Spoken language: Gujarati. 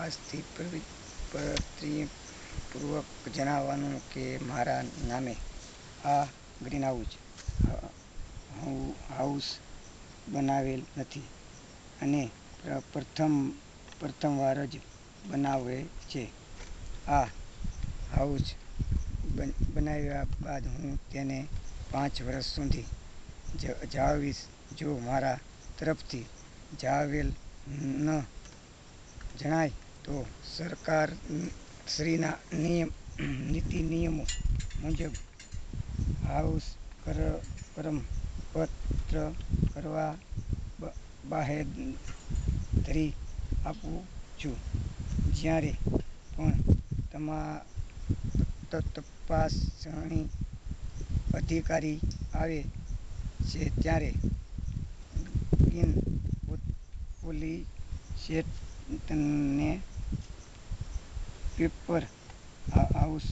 આજથી પ્રત્યેકપૂર્વક જણાવવાનું કે મારા નામે આ ગ્રીન હાઉસ બનાવેલ નથી અને પ્રથમવાર જ બનાવે છે. આ હાઉસ બનાવ્યા બાદ હું તેને 5 વર્ષ સુધી જાળવીશ. જો મારા તરફથી જાળવેલ ન જણાય તો સરકારશ્રીના નીતિ નિયમો મુજબ હાઉસ કરમપત્ર કરવા બાહેંધરી આપું છું. જ્યારે પણ તપાસણી અધિકારી આવે છે ત્યારે ગ્રીન પોલીસે તેને પેપર હાઉસ